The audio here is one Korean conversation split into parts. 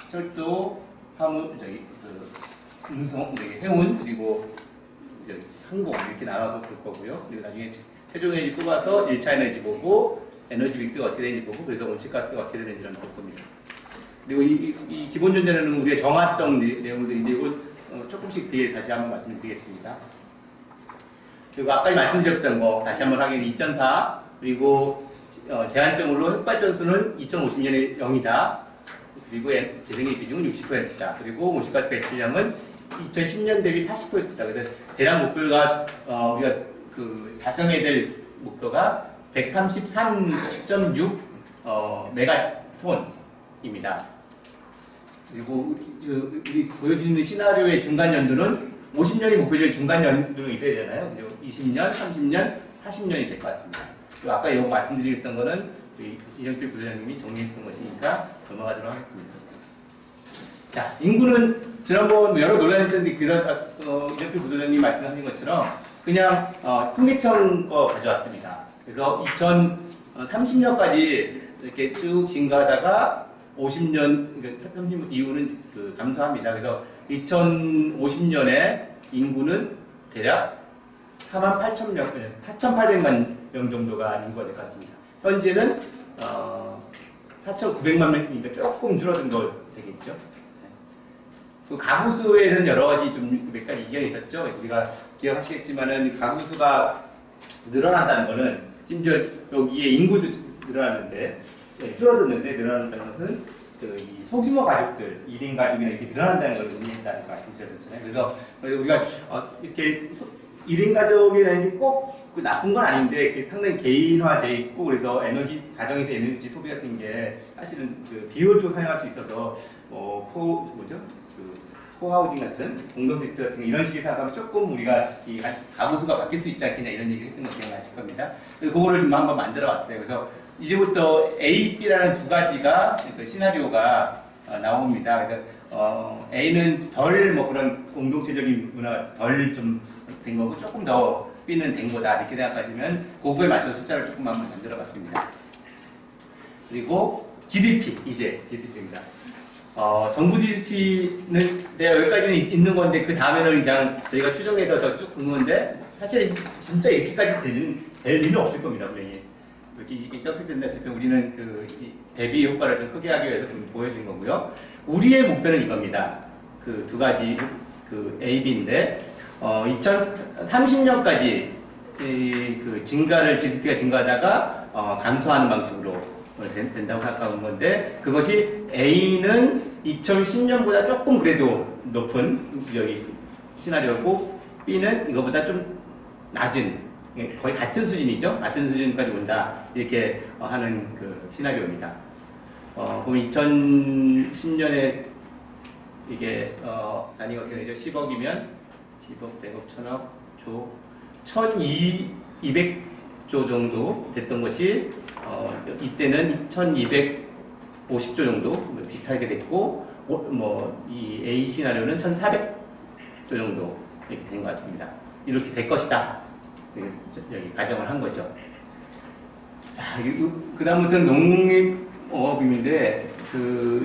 철도, 화물, 운송, 해운, 그리고 항공 이렇게 나눠서 볼 거고요. 그리고 나중에 최종 에너지 뽑아서 1차 에너지 보고 에너지 믹스가 어떻게 되는지 보고 그래서 온실가스가 어떻게 되는지를 볼 겁니다. 그리고 이 기본 전제는 우리가 정했던 내용들인데 이걸 조금씩 뒤에 다시 한번 말씀드리겠습니다. 그리고 아까 말씀드렸던 거 다시 한번 하긴 2004 그리고 제한적으로 흑발전소는 2050년에 0이다. 그리고 재생의 비중은 60%다. 그리고 온실가스 배출량은 2010년 대비 80%다. 그래서 대략 목표가 우리가 달성해야 될 목표가 133.6 메가톤입니다. 그리고 우리 보여주는 시나리오의 중간 연도는 50년이 목표적인 중간 연도가 있어야 되잖아요. 20년, 30년, 40년이 될 것 같습니다. 그리고 아까 이거 말씀드렸던 거는 이정필 부소장님이 정리했던 것이니까 넘어가도록 하겠습니다. 자, 인구는 지난번 여러 논란이 있었는데 이정필 부소장님이 말씀하신 것처럼 그냥 통계청 거 가져왔습니다. 그래서 2030년까지 이렇게 쭉 증가하다가 50년, 그러니까 30년 이후는 감소합니다. 그래서 2050년에 인구는 대략 48,000명, 4,800만 명 정도가 인구가 될 것 같습니다. 현재는 4,900만 명이니까 조금 줄어든 거 되겠죠. 그 가구 수에는 여러 가지 몇 가지 이견이 있었죠. 우리가 기억하시겠지만은 가구 수가 늘어난다는 거는 심지어 여기에 인구도 늘어났는데 줄어들는데 늘어난다는 것은 이 소규모 가족들, 1인 가족이나 이렇게 늘어난다는 걸 의미한다는 말씀드렸잖아요. 그래서 우리가 이렇게 1인 가족이라는 게 꼭 나쁜 건 아닌데 상당히 개인화되어 있고 그래서 가정에서 에너지 소비 같은 게 사실은 비효율적으로 사용할 수 있어서 코하우징 같은 공동주택 같은 이런 식의 생각하면 조금 우리가 이 가구 수가 바뀔 수 있지 않겠냐 이런 얘기를 했던 거 기억나실 겁니다. 그래서 그거를 좀 한번 만들어 봤어요. 그래서 이제부터 A, B라는 두 가지가 시나리오가 나옵니다. 그래서 A는 덜 그런 공동체적인 문화가 덜 좀 된 거고 조금 더 B는 된 거다 이렇게 생각하시면 그거에 맞춰서 숫자를 조금 한번 만들어 봤습니다. 그리고 GDP입니다. 정부 GDP는 내가 여기까지는 있는 건데 그 다음에는 그냥 저희가 추정해서 더 쭉 본 건데 사실 진짜 이렇게까지 될 리는 없을 겁니다. 분명히. 이렇게 떡했는데 어쨌든 우리는 대비 효과를 좀 크게 하기 위해서 좀 보여준 거고요. 우리의 목표는 이겁니다. 두 가지 A, B인데 2030년까지 GDP가 증가하다가 감소하는 방식으로 된다고 생각하는 건데 그것이 A는 2010년보다 조금 그래도 높은 여기 시나리오고 B는 이거보다 좀 낮은 거의 같은 수준이죠. 같은 수준까지 온다 이렇게 하는 시나리오입니다. 그럼 2010년에 이게 단위가 어떻게 되죠? 10억이면 10억, 100억, 1000억, 조 1200조 정도 됐던 것이 이때는 1250조 정도 비슷하게 됐고 이 A 시나리오는 1400조 정도 이렇게 된 것 같습니다. 이렇게 될 것이다. 여기 가정을 한 거죠. 자, 그 다음부터는 농림어업인데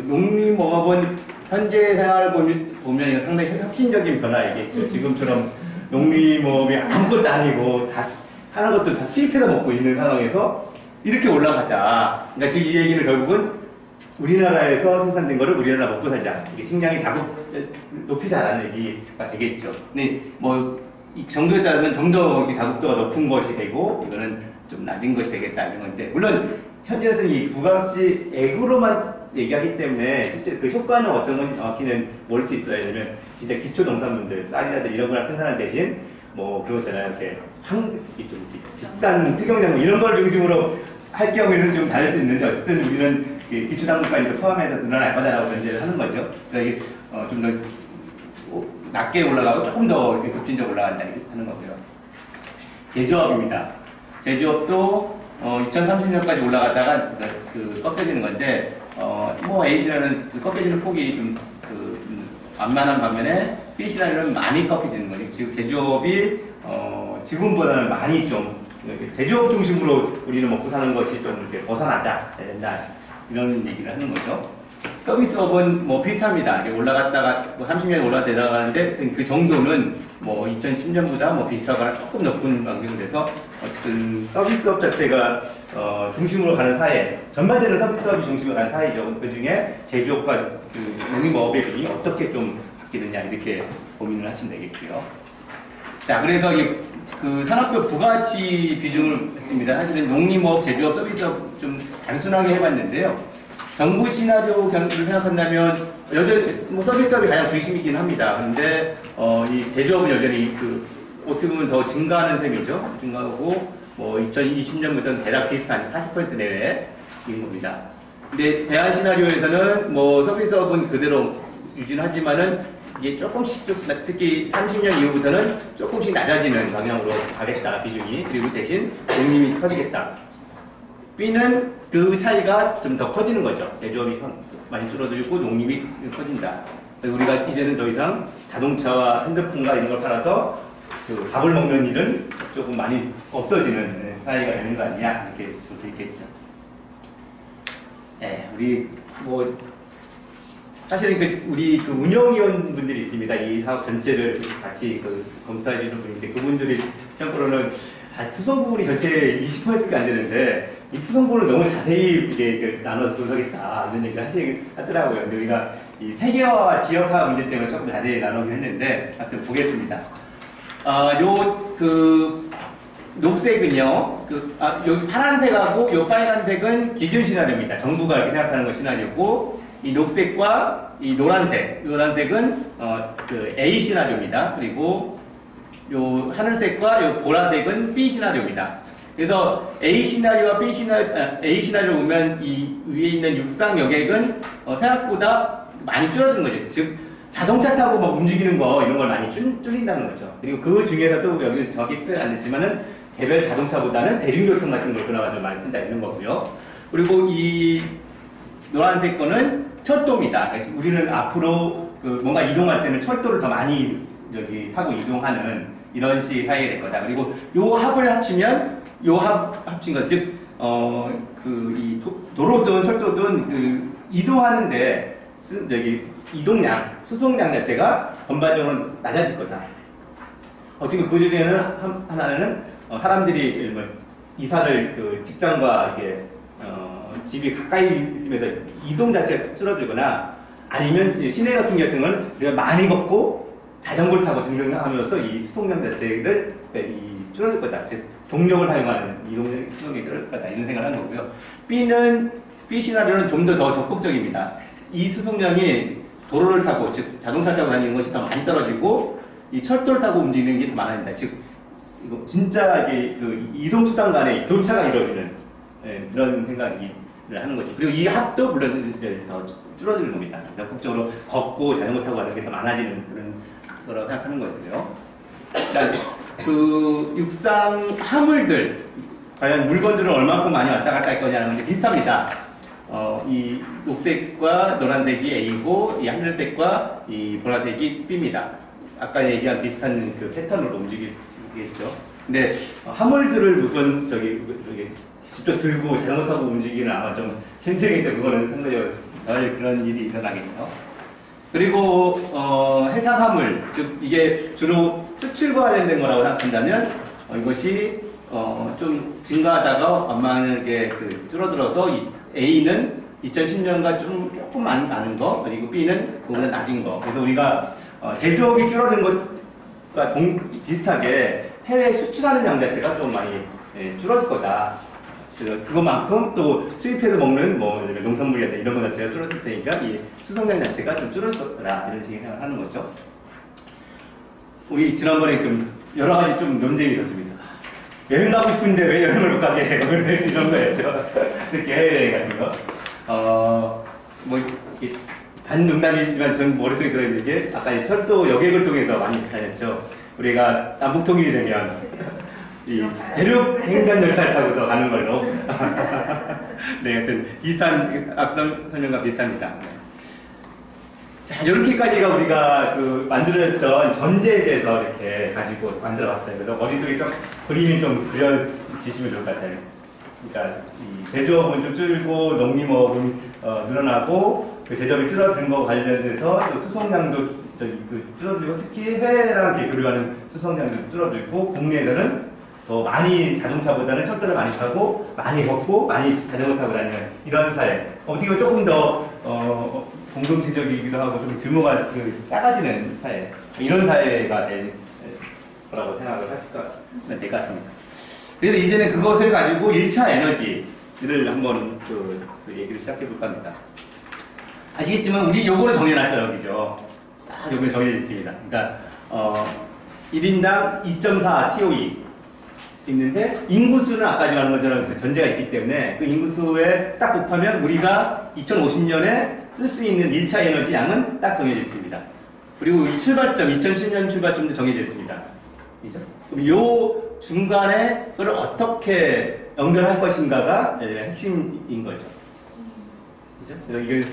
농림어업은 현재 생활을 보면 이거 상당히 혁신적인 변화이겠죠. 지금처럼 농림어업이 아무것도 아니고 다 하는 것도 다 수입해서 먹고 있는 상황에서 이렇게 올라가자. 그러니까 지금 이 얘기는 결국은 우리나라에서 생산된 거를 우리나라 먹고 살자. 이게 식량이 높이자라는 얘기가 되겠죠. 근데 이 정도에 따라서는 좀 더 자국도가 높은 것이 되고 이거는 좀 낮은 것이 되겠다 이런 건데 물론 현재에서는 이 부가가치액으로만 얘기하기 때문에 실제 그 효과는 어떤 건지 정확히는 모를 수 있어요. 왜냐면 진짜 기초 농산물들 쌀이라든지 이런 거를 생산하는 대신 그거잖아요. 이렇게 좀 비싼 특용작물 이런 걸 중심으로 할 경우에는 좀 다를 수 있는데 어쨌든 우리는 기초 작물까지도 포함해서 늘어날 거다라고 전제를 하는 거죠. 그래서 이게 좀 더 낮게 올라가고 조금 더 급진적으로 올라간다 하는 거고요. 제조업입니다. 제조업도 2030년까지 올라가다가 꺾여지는 건데 A시라는 꺾여지는 폭이 좀 완만한 반면에 B시라는 많이 꺾여지는 거죠. 지금 제조업이 지금보다는 많이 좀 제조업 중심으로 우리는 먹고 사는 것이 좀 이렇게 벗어나자 된다 이런 얘기를 하는 거죠. 서비스업은 뭐 비슷합니다. 이게 올라갔다가 뭐 30년 올라 내려가는데 그 정도는 뭐 2010년보다 뭐 비슷하거나 조금 높은 방식으로 돼서 어쨌든 서비스업 자체가 중심으로 가는 사회, 전반적으로 서비스업이 중심으로 가는 사회죠. 그 중에 제조업과 그 농림업의 비중이 어떻게 좀 바뀌느냐 이렇게 고민을 하시면 되겠고요. 자, 그래서 그 산업별 부가가치 비중을 했습니다. 사실은 농림업, 제조업, 서비스업 좀 단순하게 해봤는데요. 정부 시나리오 견주를 생각한다면 여전히 뭐 서비스업이 가장 중심이긴 합니다. 그런데 이 제조업은 여전히 그 어떻게 보면 더 증가하는 셈이죠. 증가하고 뭐 2020년부터는 대략 비슷한 40% 내외인 겁니다. 근데 대안 시나리오에서는 뭐 서비스업은 그대로 유지하지만은 이게 조금씩 특히 30년 이후부터는 조금씩 낮아지는 방향으로 가겠다 비중이. 그리고 대신 농림이 커지겠다. B는 그 차이가 좀 더 커지는 거죠. 제조업이 많이 줄어들고 농림이 커진다. 우리가 이제는 더 이상 자동차와 핸드폰과 이런 걸 팔아서 그 밥을 먹는 일은 조금 많이 없어지는 사회가 되는 거 아니냐 이렇게 볼 수 있겠죠. 네, 우리 뭐 사실은 우리 운영위원 분들이 있습니다. 이 사업 전체를 같이 검토해 주는 분인데 그분들이 평가로는 수성 부분이 전체 20%밖에 안 되는데 이 수성 부분을 너무 자세히 이렇게 나눠서 분석했다 이런 얘기를 하더라고요. 근데 우리가 이 세계화와 지역화 문제 때문에 조금 자세히 나누긴 했는데 하여튼 보겠습니다. 녹색은요, 여기 파란색하고 요 빨간색은 기준 시나리오입니다. 정부가 이렇게 생각하는 거 시나리오고, 이 녹색과 이 노란색은 그 A 시나리오입니다. 그리고 요 하늘색과 요 보라색은 B 시나리오입니다. 그래서 A 시나리오와 A 시나리오 보면 이 위에 있는 육상 여객은 생각보다 많이 줄어드는 거죠. 즉 자동차 타고 막 움직이는 거 이런 걸 많이 줄인다는 거죠. 그리고 그 중에서도 여기 저기 표현 안 됐지만은 개별 자동차보다는 대중교통 같은 걸 그나마 좀 많이 쓴다 이런 거고요. 그리고 이 노란색 거는 철도입니다. 그러니까 우리는 앞으로 뭔가 이동할 때는 철도를 더 많이 타고 이동하는 이런 식의 사회가 될 거다. 그리고 요 합을 합치면 합친 것, 즉, 이 도로든 철도든 이동하는데 이동량, 수송량 자체가 전반적으로 낮아질 거다. 어떻게 그 중에는 하나는 사람들이 뭐 이사를 직장과 이렇게 집이 가까이 있으면서 이동 자체가 줄어들거나 아니면 시내 같은 경우는 우리가 많이 걷고 자전거를 타고 등등하면서 이 수송량 자체를 줄어들 거다. 즉 동력을 사용하는 이동력 수송이 줄어들 거다. 이런 생각을 하는 거고요. B 시나리오는 좀 더 적극적입니다. 이 수송량이 도로를 타고 즉 자동차를 타고 다니는 것이 더 많이 떨어지고 이 철도를 타고 움직이는 게 더 많아진다. 즉 이거 진짜 이게 이동 수단 간의 교차가 이루어지는 그런 생각을 하는 거죠. 그리고 이 합도 물론 이제 더 줄어드는 겁니다. 적극적으로 걷고 자전거 타고 가는 게 더 많아지는 그런 거라고 생각하는 거고요. 일단 육상 화물들 과연 물건들은 얼마큼 많이 왔다 갔다 할 거냐는 게 비슷합니다. 이 녹색과 노란색이 A고 이 하늘색과 이 보라색이 B입니다. 아까 얘기한 비슷한 그 패턴으로 움직이겠죠. 근데 화물들을 우선 직접 들고 자전거 타고 움직이기는 아마 좀 힘들겠죠. 그거는 상당히 덜 그런 일이 일어나겠죠. 그리고 해상 화물, 즉 이게 주로 수출과 관련된 거라고 생각한다면 이것이 좀 증가하다가 만약에 줄어들어서 A는 2010년과 조금 많은 거, 그리고 B는 그보다 낮은 거. 그래서 우리가 제조업이 줄어든 것과 비슷하게 해외 수출하는 양 자체가 좀 많이 줄어들 거다. 그것만큼 또 수입해서 먹는 농산물이나 이런 것 자체가 줄었을 테니까 이 수송량 자체가 좀 줄어들 거다. 이런 식의 생각을 하는 거죠. 우리 지난번에 좀 여러 가지 좀 논쟁이 있었습니다. 여행 가고 싶은데 왜 여행을 못 가게 해요? 이런 거였죠. 특히 해외여행 같은 거. 반농담이지만 전 머릿속에 들어있는 게 아까 철도 여객을 통해서 많이 다녔죠. 우리가 남북 통일이 되면 이 대륙 횡단 열차를 타고서 가는 걸로. 네, 하여튼 비슷한 앞선 설명과 비슷합니다. 자, 이렇게까지가 우리가 만들어졌던 전제에 대해서 이렇게 가지고 만들어봤어요. 그래서 머릿속에 좀 그림이 좀 그려지시면 좋을 것 같아요. 그러니까 이 제조업은 좀 줄고 농림업은 늘어나고 그 제접이 줄어든 거 관련돼서 또 수송량도 줄어들고 특히 해외랑 이렇게 교류하는 수송량도 줄어들고 국내에서는 더 많이 자동차보다는 철도를 많이 타고 많이 걷고 많이 자전거 타고 다니는 이런 사회. 어떻게 보면 조금 더 공동체적이기도 하고 좀 규모가 작아지는 사회. 이런 사회가 될 거라고 생각을 하시면 될 것 같습니다. 그래서 이제는 그것을 가지고 1차 에너지를 한번 얘기를 시작해 볼까 합니다. 아시겠지만 우리 요거를 정해놨죠, 여기죠. 딱 요걸 정해져 있습니다. 그러니까 1인당 2.4 TOE 있는데 인구수는 아까 말한 것처럼 전제가 있기 때문에 그 인구수에 딱 곱하면 우리가 2050년에 쓸 수 있는 1차 에너지 양은 딱 정해져 있습니다. 그리고 이 출발점, 2010년 출발점도 정해져 있습니다. 그죠? 그럼 요 중간에 그걸 어떻게 연결할 것인가가 핵심인 거죠. 그죠? 그래서 이걸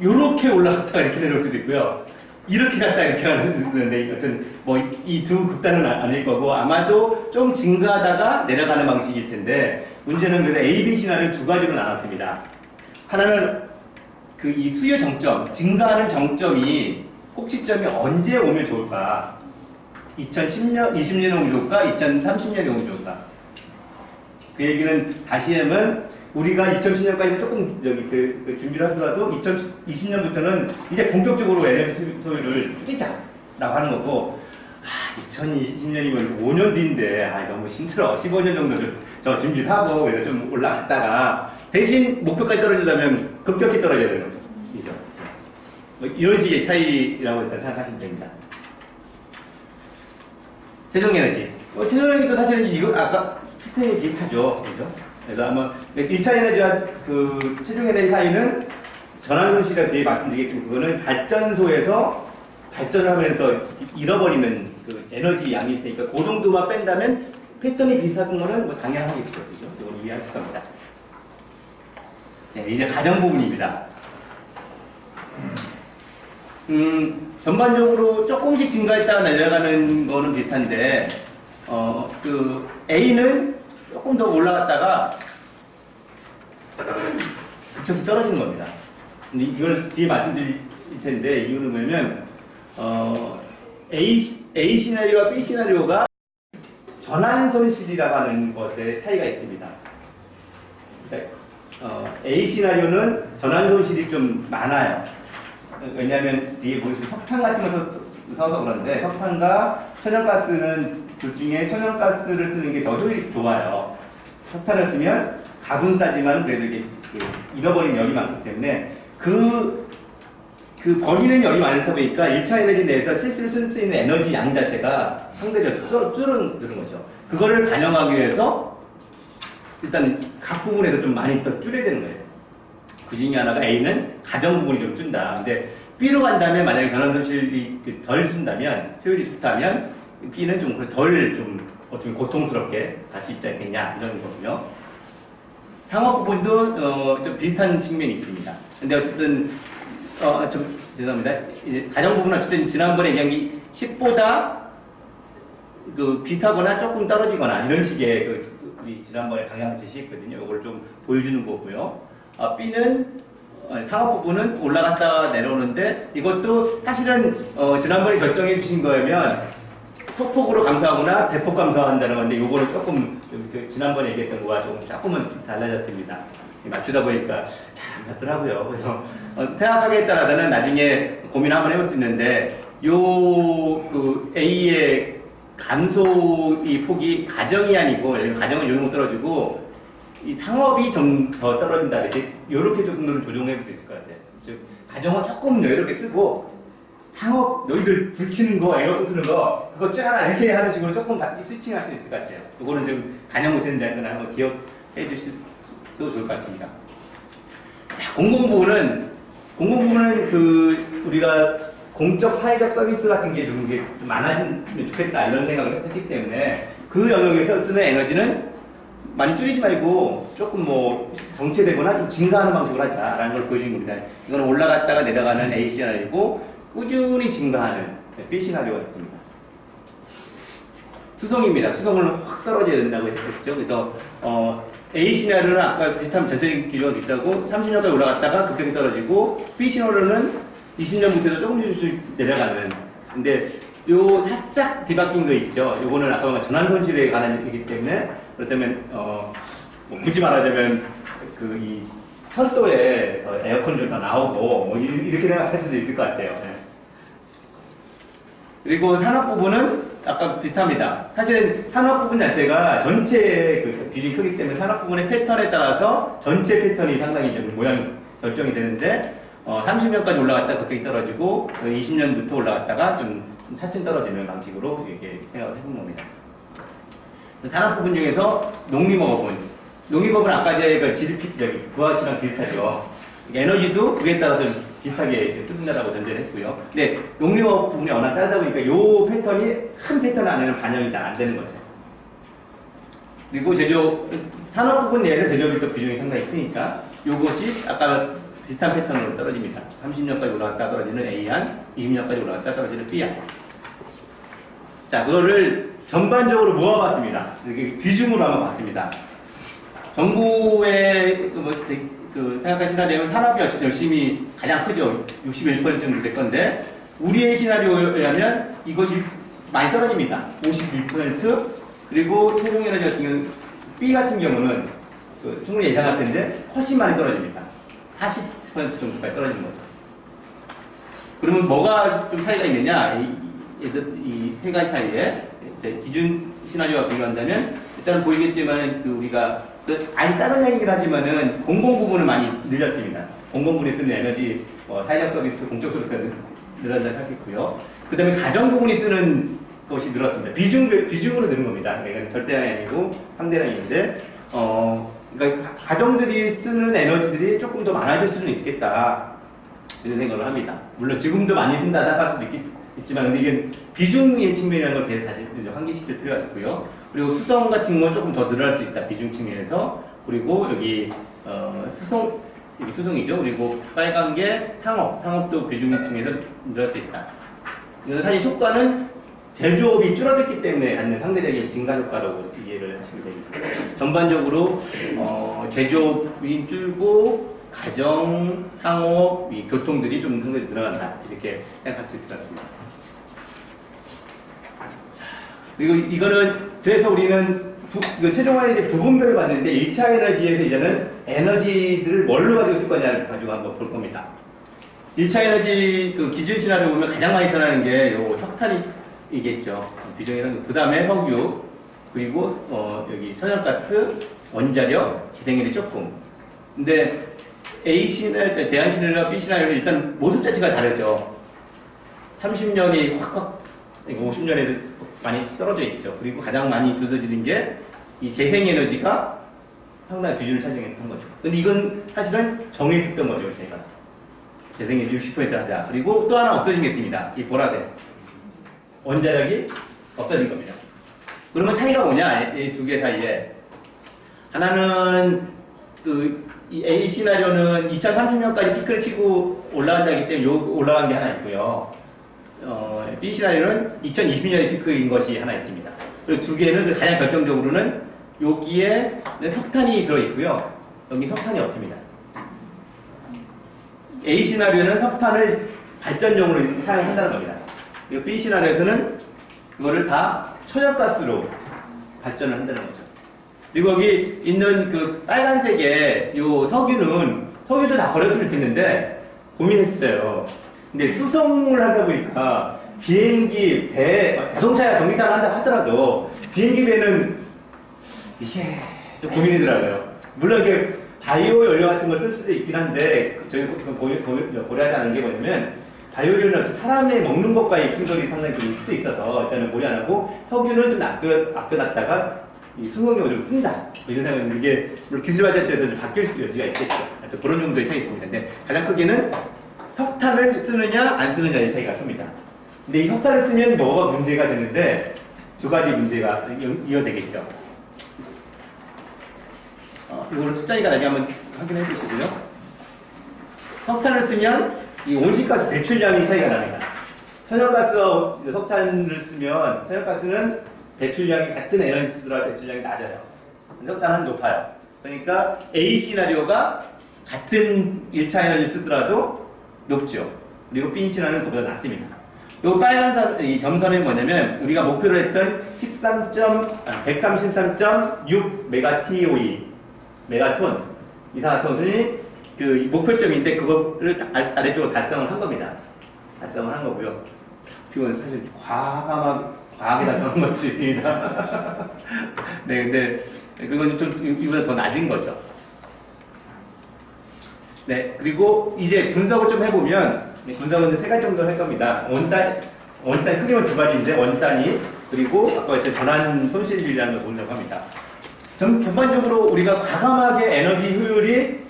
요렇게 올라갔다가 이렇게 내려올 수도 있고요. 이렇게 갔다 이렇게 하는데 어떤 뭐 이 두 극단은 아닐 거고 아마도 좀 증가하다가 내려가는 방식일 텐데 문제는 그래서 A, B 시나리오 두 가지로 나눴습니다. 하나는 이 수요 정점, 증가하는 정점이 꼭지점이 언제 오면 좋을까? 2010년, 20년에 오면 좋을까? 2030년에 오면 좋을까? 그 얘기는 다시 하면 우리가 2010년까지는 조금 준비를 하더라도 2020년부터는 이제 본격적으로 에너지 소유를 줄이자라고 하는 거고 2020년이면 5년 뒤인데 너무 힘들어. 15년 정도 저 준비를 하고 그래서 좀 올라갔다가 대신 목표까지 떨어지려면 급격히 떨어져야 되는 거죠. 이죠. 뭐 이런 식의 차이라고 일단 생각하시면 됩니다. 세종에너지. 세종에너지도 사실은 이거 아까 패턴이 비슷하죠. 그죠? 그래서 아마 1차 에너지와 세종에너지 사이는 전환손실이라 뒤에 말씀드리겠지만 그거는 발전소에서 발전을 하면서 잃어버리는 에너지 양이 있으니까 그 정도만 뺀다면 패턴이 비슷한 거는 뭐 당연하겠죠. 그죠? 이걸 이해하실 겁니다. 네, 이제 가정 부분입니다. 전반적으로 조금씩 증가했다가 내려가는 거는 비슷한데, A는 조금 더 올라갔다가 급격히 떨어지는 겁니다. 근데 이걸 뒤에 말씀드릴 텐데, 이유는 뭐냐면, A 시나리오와 B 시나리오가 전환 손실이라고 하는 것에 차이가 있습니다. 그러니까 A 시나리오는 전환 손실이 좀 많아요. 왜냐하면 뒤에 보시면 석탄 같은 거 써서 그런데 석탄과 천연가스는 둘 중에 천연가스를 쓰는 게 더 효율이 좋아요. 석탄을 쓰면 값은 싸지만 그래도 이게 잃어버린 열이 많기 때문에 버리는 열이 많다 보니까 1차 에너지 내에서 실수로 쓸 수 있는 에너지 양 자체가 상대적으로 줄어드는 거죠. 그거를 반영하기 위해서 일단 각 부분에서 좀 많이 더 줄여야 되는 거예요. 그 중에 하나가 A는 가정 부분이 좀 준다. 근데 B로 간다면 만약에 전환손실이 덜 준다면 효율이 좋다면 B는 좀 덜 어떻게 고통스럽게 갈 수 있지 않겠냐 이런 거거든요. 상업 부분도 좀 비슷한 측면이 있습니다. 근데 어쨌든 좀 죄송합니다. 가정 부분은 어쨌든 지난번에 얘기한 게 10보다 비슷하거나 조금 떨어지거나 이런 식의 우리 지난번에 방향 제시했거든요. 이걸 좀 보여주는 거고요. B는 상업 부분은 올라갔다가 내려오는데 이것도 사실은 지난번에 결정해 주신 거면 소폭으로 감소하거나 대폭 감소한다는 건데 이거는 조금 지난번에 얘기했던 거와 조금은 달라졌습니다. 맞추다 보니까 잘 안 맞더라고요. 그래서 생각하기에 따라서는 나중에 고민 한번 해볼 수 있는데 A의 감소의 폭이 가정이 아니고 가정은 요 정도 떨어지고 이 상업이 좀 더 떨어진다. 이렇게 조금 조정해 볼 수 있을 것 같아요. 즉 가정은 조금 이렇게 쓰고 상업 너희들 불키는 거 이러는 거 그거 쫙 이렇게 하는 식으로 조금 스위칭할 수 있을 것 같아요. 이거는 좀 반영 못했는데 한번 기억해 주셔도 좋을 것 같습니다. 자, 공공부는 우리가 공적 사회적 서비스 같은 게 좀 많아지면 좋겠다 이런 생각을 했기 때문에 그 영역에서 쓰는 에너지는 많이 줄이지 말고 조금 정체되거나 좀 증가하는 방식으로 하자라는 걸 보여준 겁니다. 이거는 올라갔다가 내려가는 A 시나리오고 꾸준히 증가하는 B 시나리오가 있습니다. 수성입니다. 수성을 확 떨어져야 된다고 했죠. 그래서 A 시나리오는 아까 비슷한 전체적인 기조가 비슷하고 30년까지 올라갔다가 급격히 떨어지고 B 시나리오는 20년부터 조금씩 내려가는. 근데 요 살짝 뒤바뀐 거 있죠. 요거는 아까 말한 전환 손실에 관한 얘기이기 때문에 그렇다면 뭐 굳이 말하자면 그 이 철도에서 에어컨 좀 더 나오고 뭐 이렇게 생각할 수도 있을 것 같아요. 네. 그리고 산업 부분은 아까 비슷합니다. 사실은 산업 부분 자체가 전체 그 비중이 크기 때문에 산업 부분의 패턴에 따라서 전체 패턴이 상당히 좀 모양이 결정이 되는데 30년까지 올라갔다 급격히 떨어지고 20년부터 올라갔다가 좀 차츰 떨어지는 방식으로 이렇게 생각을 해본 겁니다. 산업 부분 중에서 농림업은 아까 그 GDP 부가가치랑 비슷하죠. 에너지도 그에 따라서 비슷하게 쓴다라고 전제를 했고요. 근데 농림업 부분이 워낙 짜다 보니까 요 패턴이 큰 패턴 안에는 반영이 잘 안 되는 거죠. 그리고 제조업, 산업 부분 내에서 제조업이 또 비중이 상당히 크니까 요것이 아까 비슷한 패턴으로 떨어집니다. 30년까지 올라갔다 떨어지는 A안, 20년까지 올라갔다 떨어지는 B안. 자, 그거를 전반적으로 모아봤습니다. 이렇게 비중으로 한번 봤습니다. 정부의 생각할 시나리오는 산업이 열심히 가장 크죠. 61% 정도 될 건데, 우리의 시나리오에 의하면 이것이 많이 떨어집니다. 51%. 그리고 최종에너지 같은 경우는, B 같은 경우는 충분히 예상할 텐데, 훨씬 많이 떨어집니다. 40% 정도까지 떨어지는 거죠. 그러면 뭐가 좀 차이가 있느냐? 이 세 가지 사이에 기준 시나리오와 비교한다면, 일단 보이겠지만, 우리가 아주 작은 양이긴 하지만은 공공 부분을 많이 늘렸습니다. 공공 부분에 쓰는 에너지, 사회적 서비스, 공적 서비스가 늘어난다고 생각했고요. 그 다음에 가정 부분이 쓰는 것이 늘었습니다. 비중으로 늘은 겁니다. 그러니까 절대량이 아니고 상대량인데, 그러니까 가정들이 쓰는 에너지들이 조금 더 많아질 수는 있겠다. 이런 생각을 합니다. 물론 지금도 많이 쓴다 생각할 수도 있지만, 근데 이게 비중의 측면이라는 걸 계속 다시 환기시킬 필요가 있고요. 그리고 수성 같은 건 조금 더 늘어날 수 있다. 비중 측면에서. 그리고 여기 여기 수성이죠. 그리고 빨간 게 상업도 비중 측면에서 늘어날 수 있다. 이건 사실 효과는 제조업이 줄어들기 때문에 갖는 상대적인 증가 효과라고 이해를 하시면 됩니다. 전반적으로 제조업이 줄고 가정, 상업, 교통들이 좀 상당히 늘어난다. 이렇게 생각할 수 있을 것 같습니다. 그리고 이거는 그래서 우리는 최종화의 이제 부분별을 봤는데 1차 에너지에서 이제는 에너지들을 뭘로 가지고 있을 거냐를 가지고 한번 볼 겁니다. 1차 에너지 기준 시나리오 보면 가장 많이 쓰는 게 요 석탄이겠죠. 비중이라는 그 다음에 석유, 그리고 여기 천연가스, 원자력, 재생에너지 조금. 근데 A 시나리오, 대안 시나리오와 B 시나리오는 일단 모습 자체가 다르죠. 30년이 확 50년에도 많이 떨어져 있죠. 그리고 가장 많이 두드러지는 게 이 재생에너지가 상당히 비중을 차지했던 거죠. 근데 이건 사실은 정해했던 거죠, 제가. 재생에너지 60% 하자. 그리고 또 하나 없어진 게 있습니다. 이 보라색. 원자력이 없어진 겁니다. 그러면 차이가 뭐냐? 이 두 개 사이에. 하나는 이 A 시나리오는 2030년까지 피크를 치고 올라간다기 때문에 올라간 게 하나 있고요. B 시나리오는 2020년에 피크인 것이 하나 있습니다. 그리고 두 개는 가장 결정적으로는 여기에 석탄이 들어있고요. 여기 석탄이 없습니다. A 시나리오는 석탄을 발전용으로 사용한다는 겁니다. 그리고 B 시나리오에서는 그거를 다 천연가스로 발전을 한다는 거죠. 그리고 여기 있는 빨간색의 요 석유도 다 버렸으면 좋겠는데 고민했어요. 근데 수송을 하다 보니까 비행기, 배, 자동차야 전기차를 한다 하더라도 비행기 배는 이게 좀 고민이더라고요. 물론 바이오 연료 같은 걸 쓸 수도 있긴 한데 저희 고려하지 않은 게 뭐냐면 바이오 연료는 사람의 먹는 것과의 충돌이 상당히 좀 있을 수 있어서 일단은 고려 안 하고 석유는 좀 아껴놨다가 이 수송용으로 좀 쓴다. 이런 생각은 이게 물론 기술 발전 때도 좀 바뀔 수 여지가 있겠죠. 그런 정도의 차이 있습니다. 근데 가장 크게는 석탄을 쓰느냐 안 쓰느냐의 차이가 큽니다. 근데 이 석탄을 쓰면 뭐가 문제가 되는데 두 가지 문제가 이어되겠죠. 이거를 숫자니까 나중에 한번 확인해 보시고요. 석탄을 쓰면 이 온실가스 배출량이 차이가 납니다. 천연가스와 석탄을 쓰면 천연가스는 배출량이 같은 에너지 쓰더라도 배출량이 낮아요. 석탄은 높아요. 그러니까 A 시나리오가 같은 1차 에너지 쓰더라도 높죠. 그리고 B 시나리오는 그보다 낮습니다. 요 빨간 이 점선이 뭐냐면 우리가 목표로 했던 133.6 메가TOE 메가톤 이산화탄소이 그 목표점인데 그거를 아래쪽으로 달성을 한 겁니다. 달성을 한 거고요. 지금 사실 과하게 달성한 걸 수도 있습니다. 네, 근데 그건 좀 이보다 더 낮은 거죠. 네, 그리고 이제 분석을 좀 해보면 분석은 세 가지 정도 할 겁니다. 원단 크기는 두 가지인데 원단위 그리고 아까 했던 전환 손실률이라는 걸 보려고 합니다. 전반적으로 우리가 과감하게 에너지 효율이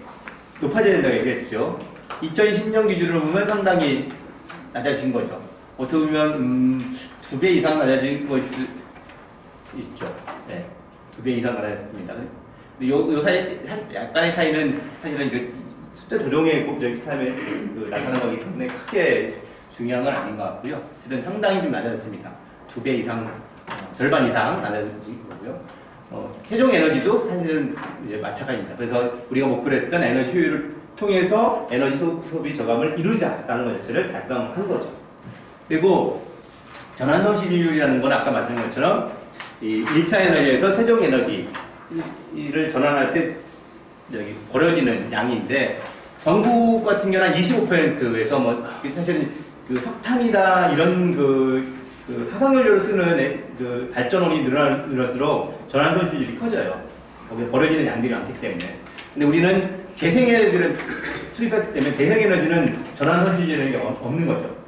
높아져야 된다고 얘기했죠. 2010년 기준으로 보면 상당히 낮아진 거죠. 어떻게 보면 2배 이상 낮아진 거 있죠. 네, 2배 이상 낮아졌습니다. 요 사이 약간의 차이는 사실은 그 숫자 조정의 타임에 나타난 거기 때문에 크게 중요한 건 아닌 것 같고요. 어쨌든 상당히 좀 낮아졌습니다. 2배 이상, 절반 이상 낮아진 거고요. 최종 에너지도 사실은 이제 마찬가지입니다. 그래서 우리가 목표로 했던 에너지 효율을 통해서 에너지 소비 저감을 이루자라는 것 자체를 달성한 거죠. 그리고 전환 손실률이라는 건 아까 말씀드린 것처럼 이 1차 에너지에서 최종 에너지를 전환할 때 여기 버려지는 양인데 전국 같은 경우는 25%에서 뭐 사실은 그 석탄이나 이런 그 화석연료를 쓰는 그 발전원이 늘어날수록 전환 손실률이 커져요. 거기에 버려지는 양들이 많기 때문에. 근데 우리는 재생에너지를 수입했기 때문에 대생에너지는 전환 손실률이 없는 거죠.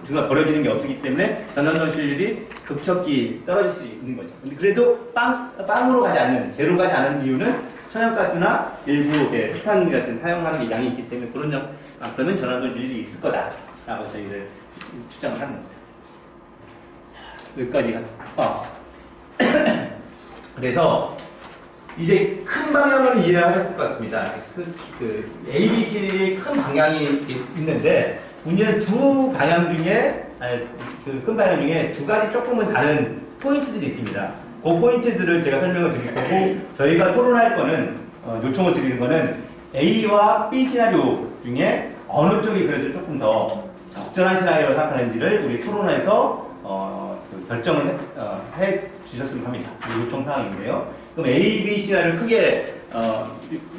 누가 버려지는 게 없기 때문에 전환 손실률이 급격히 떨어질 수 있는 거죠. 근데 그래도 빵으로 가지 않는, 제로 가지 않은 이유는 천연가스나 일부 석탄 같은 사용하는 양이 있기 때문에 그런 만큼은 전환 손실률이 있을 거다라고 저희를 주장을 합니다. 여기까지 갔습니다. 그래서 이제 큰 방향을 이해하셨을 것 같습니다. A, B, C의 큰 방향이 있는데 문제는 두 방향 중에 그 큰 방향 중에 두 가지 조금은 다른 포인트들이 있습니다. 그 포인트들을 제가 설명을 드릴 거고 저희가 토론할 거는 요청을 드리는 거는 A와 B 시나리오 중에 어느 쪽이 그래도 조금 더 적절한 시나리오를 생각하는지를 우리 토론에서 결정을 해 주셨으면 합니다. 요청 사항인데요. 그럼 A, B 시나리오를 크게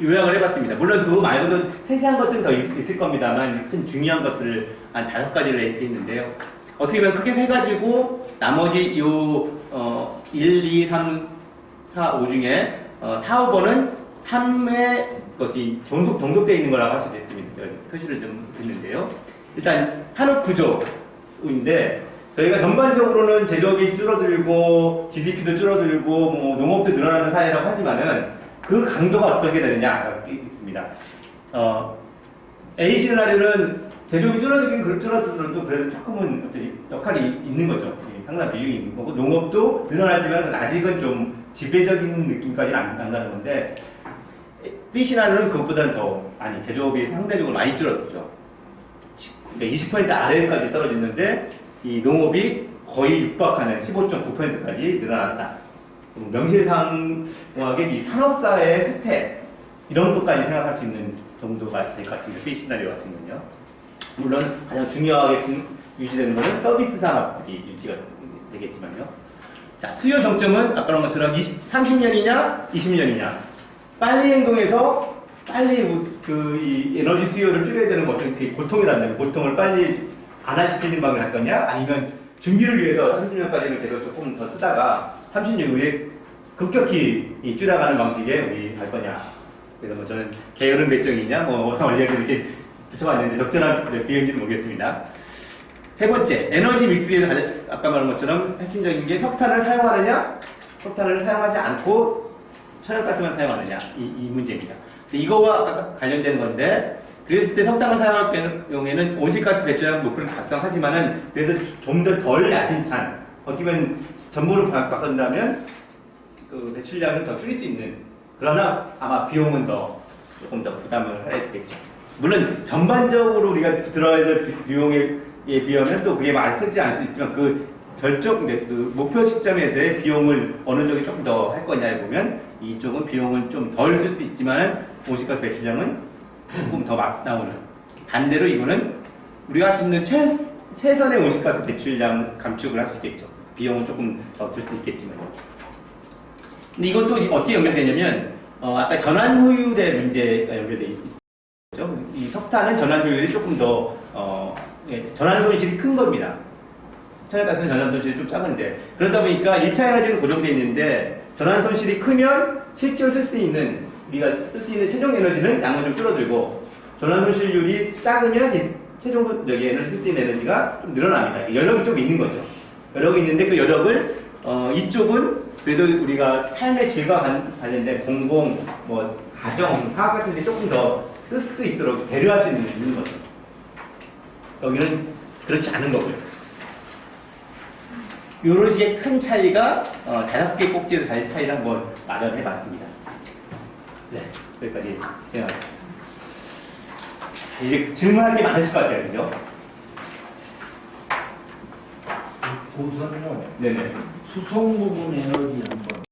요약을 해봤습니다. 물론 그거 말고도 세세한 것들은 더 있을 겁니다만 큰 중요한 것들을 한 5가지를 얘기했는데요. 어떻게 보면 크게 3가지고 나머지 요 1, 2, 3, 4, 5 중에 4, 5번은 3의 것이 종속되어 있는 거라고 할 수도 있습니다. 표시를 좀 했는데요. 일단 산업 구조인데 저희가 전반적으로는 제조업이 줄어들고 GDP도 줄어들고 뭐 농업도 늘어나는 사회라고 하지만은 그 강도가 어떻게 되느냐가 있습니다. A 시나리오는 제조업이 줄어들어도 그래도 조금은 어떤 역할이 있는 거죠. 상당 비중이 있는 거고 농업도 늘어나지만 아직은 좀 지배적인 느낌까지는 안 가는 건데 B 시나리오는 그것보다는 더 많이 제조업이 상대적으로 많이 줄어들죠. 20% 아래까지 떨어지는데 이 농업이 거의 육박하는 15.9%까지 늘어났다. 명실상부하게 이 산업사회의 끝에 이런 것까지 생각할 수 있는 정도가 될 것 같습니다. B 시나리오 같은 건요. 물론 가장 중요하게 유지되는 것은 서비스 산업들이 유지가 되겠지만요. 자, 수요 정점은 아까 그런 것처럼 30년이냐 20년이냐 빨리 행동해서 빨리 이 에너지 수요를 줄여야 되는 어떤 그 고통이란다면 고통을 빨리 완화시키는 방을 할 거냐 아니면 준비를 위해서 30년까지는 계속 조금 더 쓰다가 30년 후에 급격히 줄여가는 방식에 우리 갈 거냐. 그래서 뭐 저는 게으른 배정이냐 뭐 원래는 이렇게 붙여봤는데 적절한 비용인지는 모르겠습니다. 세 번째, 에너지 믹스에서 아까 말한 것처럼 핵심적인 게 석탄을 사용하느냐 석탄을 사용하지 않고 천연가스만 사용하느냐 이 문제입니다. 이거와 아까 관련된 건데 그랬을 때 석탄을 사용할 경우에는 온실가스 배출량 목표를 달성하지만은 그래도 좀 더 덜 야심찬 어떻게 보면 전부를 바꾼다면 그 배출량을 더 줄일 수 있는 그러나 아마 비용은 조금 더 부담을 해야 되겠죠. 물론 전반적으로 우리가 들어야 될 비용에 비하면 또 그게 많이 크지 않을 수 있지만 그 그 목표 시점에서의 비용을 어느 쪽이 조금 더 할 거냐에 보면 이쪽은 비용은 좀 덜 쓸 수 있지만 온실가스 배출량은 조금 더 막 나오는. 반대로 이거는 우리가 할 수 있는 최선의 온실가스 배출량 감축을 할 수 있겠죠. 비용은 조금 더 들 수 있겠지만. 근데 이것도 어떻게 연결되냐면 아까 전환 효율의 문제가 연결돼 있죠. 이 석탄은 전환 효율이 조금 더 전환 손실이 큰 겁니다. 천연가스는 전환 손실이 좀 작은데 그러다 보니까 1차 에너지는 고정되어 있는데 전환 손실이 크면 실제로 쓸 수 있는 우리가 쓸 수 있는 최종 에너지는 양은 좀 줄어들고 전환 손실률이 작으면 최종 에너지 쓸 수 있는 에너지가 좀 늘어납니다. 여력이 좀 있는 거죠. 여력이 있는데 그 여력을 이쪽은 그래도 우리가 삶의 질과 관련된 공공, 가정, 사업 같은 데 조금 더 쓸 수 있도록 배려할 수 있는 거죠. 여기는 그렇지 않은 거고요. 이런 식의 큰 차이가 5개 꼭지의 차이를 한번 마련해 봤습니다. 네, 여기까지 진행하겠습니다. 이제 질문할 게 많으실 것 같아요, 그죠? 우선요. 네네. 수송 부분 에너지 한번